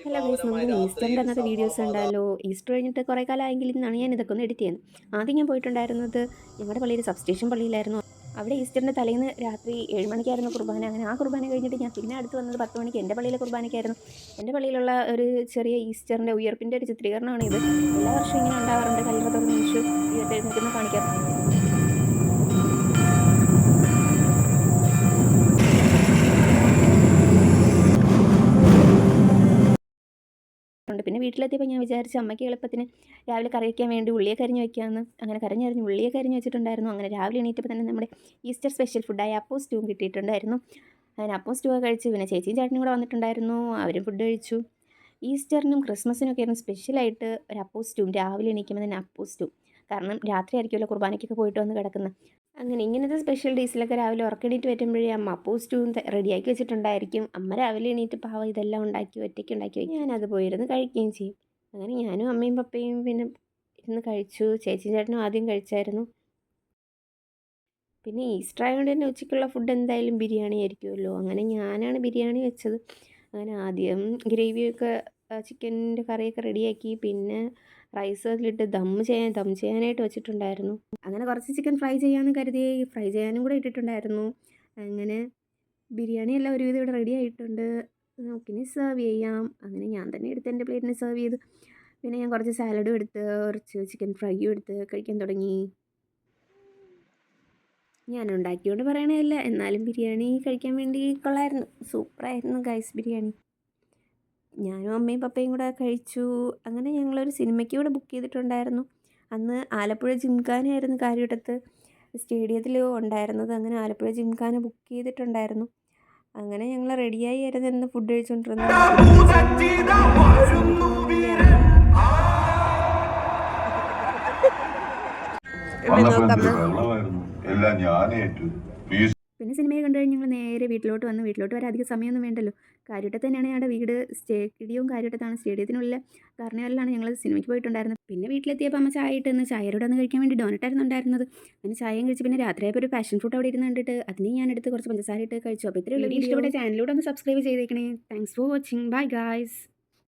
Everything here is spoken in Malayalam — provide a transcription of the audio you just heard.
ഹലോ ഗൈസ്, നമുക്ക് ഈസ്റ്ററിൻ്റെ അന്നത്തെ വീഡിയോസ് ഉണ്ടല്ലോ. ഈസ്റ്റർ കഴിഞ്ഞിട്ട് കുറേ കാലമായെങ്കിൽ ഇന്നാണ് ഞാൻ ഇതൊക്കെ ഒന്ന് എഡിറ്റ് ചെയ്യുന്നത്. ആദ്യം ഞാൻ പോയിട്ടുണ്ടായിരുന്നത് ഞങ്ങളുടെ പള്ളിയിൽ സബ്സ്റ്റേഷൻ പള്ളിയിലായിരുന്നു. അവിടെ ഈസ്റ്ററിൻ്റെ തലേന്ന് രാത്രി 7 മണിക്കായിരുന്നു കുർബാന. അങ്ങനെ ആ കുർബാന കഴിഞ്ഞിട്ട് ഞാൻ പിന്നെ അടുത്ത് വന്നത് 10 മണിക്ക് എൻ്റെ പള്ളിയിലെ കുർബാനയ്ക്കായിരുന്നു. എൻ്റെ പള്ളിയിലുള്ള ഒരു ചെറിയ ഈസ്റ്ററിൻ്റെ ഉയർപ്പിൻ്റെ ഒരു ചിത്രീകരണമാണ് ഇത്. എല്ലാ വർഷവും ഇങ്ങനെ ഉണ്ടാവാറുണ്ട്. കല്ലറ തുറന്ന് യേശു ഉയർത്തെഴുന്നേൽക്കുന്നത് കാണിക്കാറുണ്ട്. പിന്നെ വീട്ടിലെത്തിയപ്പോൾ ഞാൻ വിചാരിച്ചു അമ്മയ്ക്ക് എളുപ്പത്തിന് രാവിലെ കറി വയ്ക്കാൻ വേണ്ടി ഉള്ളിയൊക്കെ അരിഞ്ഞ് വയ്ക്കാമെന്ന്. അങ്ങനെ കരഞ്ഞരിഞ്ഞ് ഉള്ളിയൊക്കെ അരിഞ്ഞ് വെച്ചിട്ടുണ്ടായിരുന്നു. അങ്ങനെ രാവിലെ എണീറ്റപ്പോൾ തന്നെ നമ്മുടെ ഈസ്റ്റർ സ്പെഷ്യൽ ഫുഡായ അപ്പവും സ്റ്റൂവും കിട്ടിയിട്ടുണ്ടായിരുന്നു. അങ്ങനെ അപ്പവും സ്റ്റൂവൊക്കെ കഴിച്ച് പിന്നെ ചേച്ചിയും ചേട്ടനും കൂടെ വന്നിട്ടുണ്ടായിരുന്നു. അവരും ഫുഡ് കഴിച്ചു. ഈസ്റ്ററിനും ക്രിസ്മസിനൊക്കെ ആയിരുന്നു സ്പെഷ്യലായിട്ട് ഒരു അപ്പവും സ്റ്റൂവും. രാവിലെ എണീക്കുമ്പോൾ തന്നെ അപ്പവും സ്റ്റൂ. കാരണം രാത്രി ആയിരിക്കുമല്ലോ കുർബാനയ്ക്കൊക്കെ പോയിട്ട് വന്ന് കിടക്കുന്നത്. അങ്ങനെ ഇങ്ങനത്തെ സ്പെഷ്യൽ ഡേയ്സിലൊക്കെ രാവിലെ ഉറക്കെണീറ്റ് പറ്റുമ്പോഴേ അമ്മ അപ്പവും സ്റ്റൂവും റെഡിയാക്കി വെച്ചിട്ടുണ്ടായിരിക്കും. അമ്മ രാവിലെ എണീറ്റ് പാവം ഇതെല്ലാം ഉണ്ടാക്കി ഒറ്റയ്ക്ക് ഉണ്ടാക്കി വയ്ക്കും. ഞാനത് പോയിരുന്ന് കഴിക്കുകയും ചെയ്യും. അങ്ങനെ ഞാനും അമ്മയും പപ്പയും പിന്നെ ഇരുന്ന് കഴിച്ചു. ചേച്ചിയും ചേട്ടനും ആദ്യം കഴിച്ചായിരുന്നു. പിന്നെ ഈസ്റ്റർ ആയതുകൊണ്ട് തന്നെ ഉച്ചയ്ക്കുള്ള ഫുഡ് എന്തായാലും ബിരിയാണി ആയിരിക്കുമല്ലോ. അങ്ങനെ ഞാനാണ് ബിരിയാണി വെച്ചത്. അങ്ങനെ ആദ്യം ഗ്രേവിയൊക്കെ ചിക്കൻ്റെ കറിയൊക്കെ റെഡിയാക്കി. പിന്നെ റൈസ് അതിലിട്ട് ദം ചെയ്യാനായിട്ട് വെച്ചിട്ടുണ്ടായിരുന്നു. അങ്ങനെ കുറച്ച് ചിക്കൻ ഫ്രൈ ചെയ്യാമെന്ന് കരുതി ഫ്രൈ ചെയ്യാനും കൂടെ ഇട്ടിട്ടുണ്ടായിരുന്നു. അങ്ങനെ ബിരിയാണി എല്ലാം ഒരുവിധം ഇവിടെ റെഡി ആയിട്ടുണ്ട്. നമുക്കിനി സെർവ് ചെയ്യാം. അങ്ങനെ ഞാൻ തന്നെ എടുത്ത് എൻ്റെ പ്ലേറ്റിന് സെർവ് ചെയ്തു. പിന്നെ ഞാൻ കുറച്ച് സാലഡും എടുത്ത് കുറച്ച് ചിക്കൻ ഫ്രൈയും എടുത്ത് കഴിക്കാൻ തുടങ്ങി. ഞാൻ ഉണ്ടാക്കിയോണ്ട് പറയണതല്ല, എന്നാലും ബിരിയാണി കഴിക്കാൻ വേണ്ടി കൊള്ളായിരുന്നു. സൂപ്പറായിരുന്നു ഗൈസ് ബിരിയാണി. ഞാനും അമ്മയും പപ്പയും കൂടെ കഴിച്ചു. അങ്ങനെ ഞങ്ങളൊരു സിനിമയ്ക്ക് കൂടെ ബുക്ക് ചെയ്തിട്ടുണ്ടായിരുന്നു. അന്ന് ആലപ്പുഴ ജിംഖാനയായിരുന്നു കാര്യവട്ടത്ത് സ്റ്റേഡിയത്തിൽ ഉണ്ടായിരുന്നത്. അങ്ങനെ ആലപ്പുഴ ജിംഖാന ബുക്ക് ചെയ്തിട്ടുണ്ടായിരുന്നു. അങ്ങനെ ഞങ്ങൾ റെഡിയായി ആയിരുന്നു ഫുഡ് കഴിച്ചുകൊണ്ടിരുന്നത്. പിന്നെ സിനിമയെ കണ്ടു കഴിഞ്ഞ് ഞങ്ങൾ നേരെ വീട്ടിലോട്ട് വരാൻ അധികം സമയമൊന്നും വേണ്ടല്ലോ. കാര്യവട്ടത്ത് തന്നെയാണ് ഞങ്ങളുടെ വീട്. സ്റ്റേഡിയവും കാര്യവട്ടത്താണ്. സ്റ്റേഡിയത്തിനുള്ള കാർണിവലിലാണ് ഞങ്ങൾ സിനിമയ്ക്ക് പോയിട്ടുണ്ടായിരുന്നത്. പിന്നെ വീട്ടിലെത്തിയപ്പോൾ അമ്മ ചായ ഇട്ടെന്ന് ചായയോടെ ഒന്ന് കഴിക്കാൻ വേണ്ടി ഡോനറ്റായിരുന്നു ഉണ്ടായിരുന്നത്. അങ്ങനെ ചായയും കഴിച്ച് പിന്നെ രാത്രിയായപ്പോൾ ഒരു പാഷൻ ഫ്രൂട്ട് അവിടെ ഇരുന്ന് കണ്ടിട്ട് അതിന് ഞാൻ എടുത്ത് കുറച്ച് പഞ്ചസാര ഇട്ട് കഴിച്ചു. അപ്പോൾ ഇത്രയുള്ള വീഡിയോ ഇഷ്ടപ്പെട്ട ചാനലിലൂടെ ഒന്ന് സബ്സ്ക്രൈബ് ചെയ്തേക്കണേ. Thanks for watching. Bye guys.